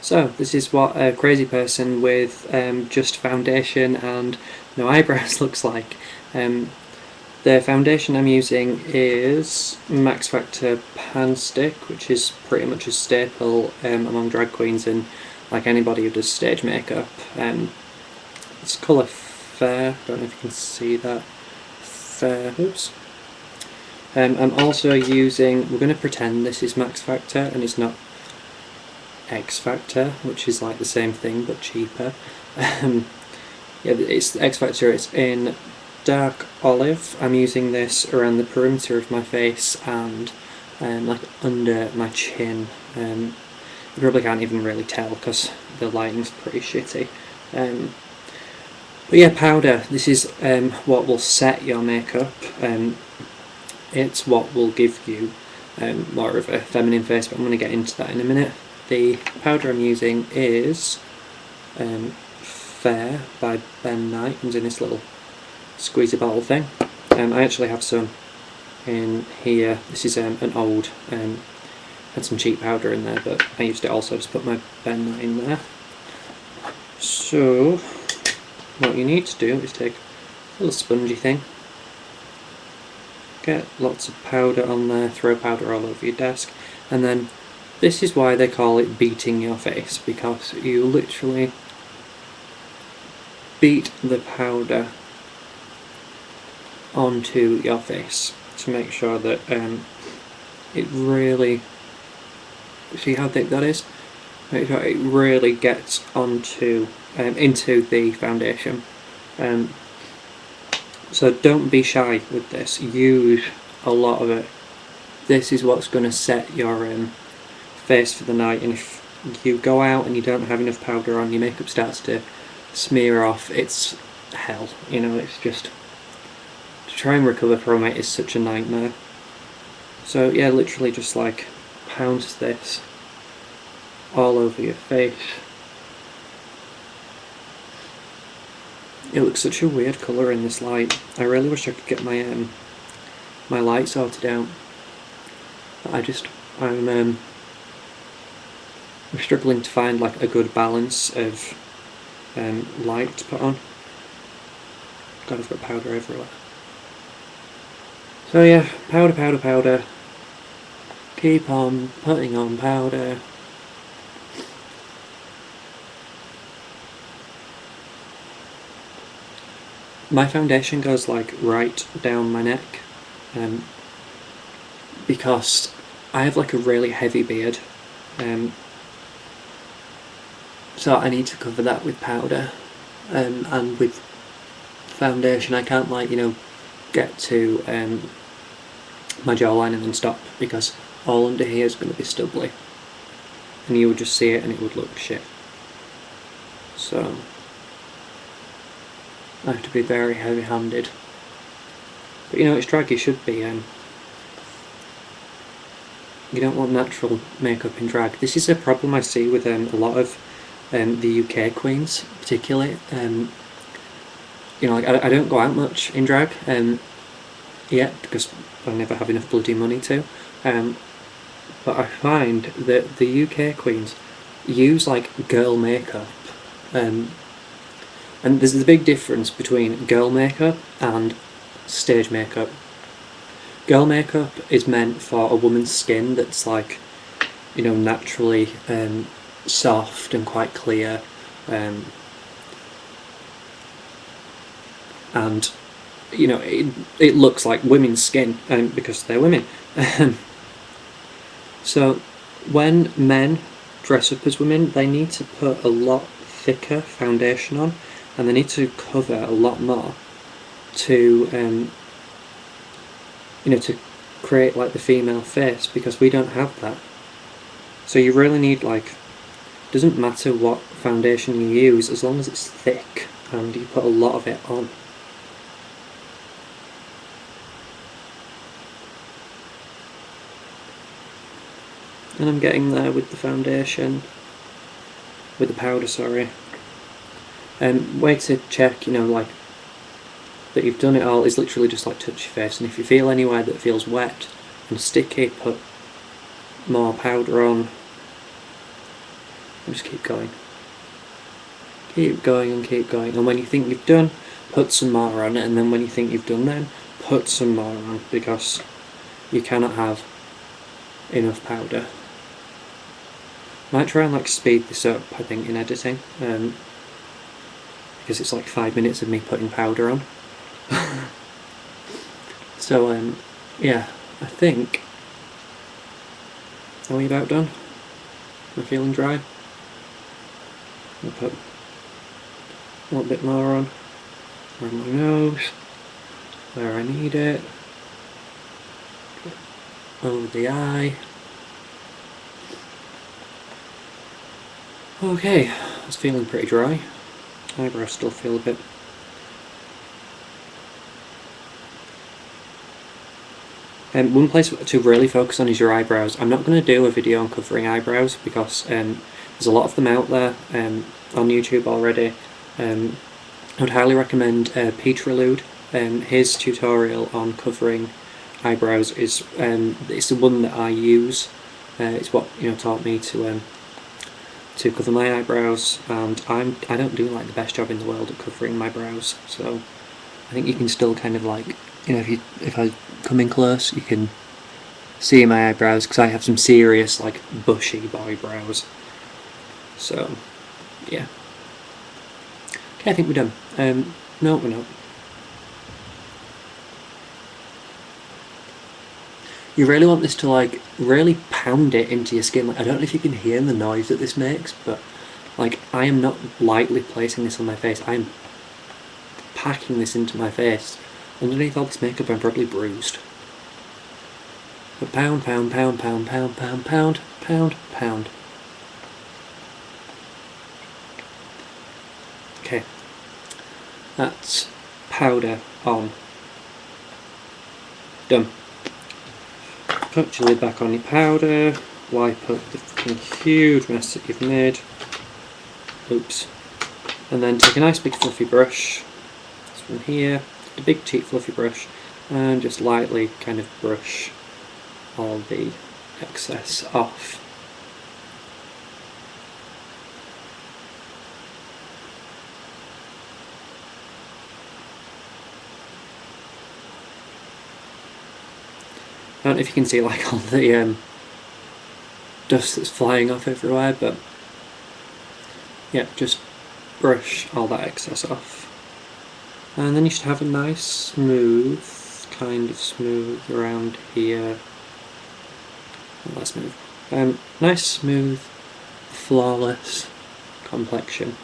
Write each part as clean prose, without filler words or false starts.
So this is what a crazy person with just foundation and no eyebrows looks like. The foundation I'm using is Max Factor Pan Stick, which is pretty much a staple among drag queens and like anybody who does stage makeup. It's colour Fair, I don't know if you can see that. Fair, oops. I'm also using, we're going to pretend this is Max Factor and it's not X Factor, which is like the same thing but cheaper. Yeah, it's X Factor, it's in dark olive. I'm using this around the perimeter of my face and like under my chin. You probably can't even really tell because the lighting's pretty shitty. But yeah, powder, this is what will set your makeup. It's what will give you more of a feminine face, but I'm going to get into that in a minute. The powder I'm using is Fair by Ben Nye. It comes in this little squeezy bottle thing. I actually have some in here. This is an old, had some cheap powder in there, but I used it also to put my Ben Nye in there. So what you need to do is take a little spongy thing, get lots of powder on there, throw powder all over your desk, and then this is why they call it beating your face, because you literally beat the powder onto your face to make sure that it really, see how thick that is? Make sure it really gets onto into the foundation. So don't be shy with this, use a lot of it. This is what's going to set your face for the night, and if you go out and you don't have enough powder on, your makeup starts to smear off, it's hell, you know, it's just, to try and recover from it is such a nightmare. So yeah, literally just like pounce this all over your face. It looks such a weird colour in this light. I really wish I could get my my light sorted out. But I'm struggling to find like a good balance of light to put on. God, I've got powder everywhere. So yeah, powder, powder, powder. Keep on putting on powder. My foundation goes like right down my neck, because I have like a really heavy beard, so I need to cover that with powder, and with foundation I can't, like, you know, get to my jawline and then stop, because all under here is going to be stubbly and you would just see it and it would look shit. So I have to be very heavy handed, but you know, it's drag, you should be, you don't want natural makeup in drag. This is a problem I see with a lot of the UK queens particularly. You know, like, I don't go out much in drag yet, because I never have enough bloody money to, but I find that the UK queens use like girl makeup, and there's a big difference between girl makeup and stage makeup. Girl makeup is meant for a woman's skin that's like, you know, naturally soft and quite clear, and you know, it looks like women's skin because they're women. So when men dress up as women, they need to put a lot thicker foundation on, and they need to cover a lot more to you know, to create like the female face, because we don't have that. So you really need, like, doesn't matter what foundation you use as long as it's thick and you put a lot of it on. And I'm getting there with the foundation, with the powder, sorry. Way to check, you know, like, that you've done it all is literally just like touch your face, and if you feel anywhere that feels wet and sticky, put more powder on. And just keep going. Keep going and keep going. And when you think you've done, put some more on it. And then when you think you've done them, put some more on, because you cannot have enough powder. Might try and like speed this up, I think, in editing, because it's like 5 minutes of me putting powder on. So yeah, I think, are we about done? Am I feeling dry? I'll put a little bit more on around my nose, where I need it, over the eye. Okay, it's feeling pretty dry. Eyebrows still feel a bit. One place to really focus on is your eyebrows. I'm not going to do a video on covering eyebrows because there's a lot of them out there on YouTube already. I would highly recommend Petrolude. His tutorial on covering eyebrows is it's the one that I use. It's what taught me to cover my eyebrows, and I don't do like the best job in the world at covering my brows. So I think you can still kind of like if I come in close, you can see my eyebrows, because I have some serious like bushy boy brows. So yeah. Okay, I think we're done. No, we're not. You really want this to like really pound it into your skin. Like, I don't know if you can hear the noise that this makes, but like I am not lightly placing this on my face. I'm packing this into my face. Underneath all this makeup, I'm probably bruised. But pound, pound, pound, pound, pound, pound, pound, pound, pound. Okay, that's powder on. Done. Put your lid back on your powder, wipe up the fucking huge mess that you've made. Oops. And then take a nice big fluffy brush, this one here, a big cheap fluffy brush, and just lightly kind of brush all the excess off. I don't know if you can see like all the dust that's flying off everywhere, but yeah, just brush all that excess off. And then you should have a nice smooth, kind of smooth around here. Not that smooth. Nice smooth, flawless complexion.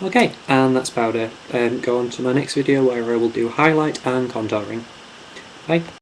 Okay, and that's powder. Go on to my next video where I will do highlight and contouring. Bye.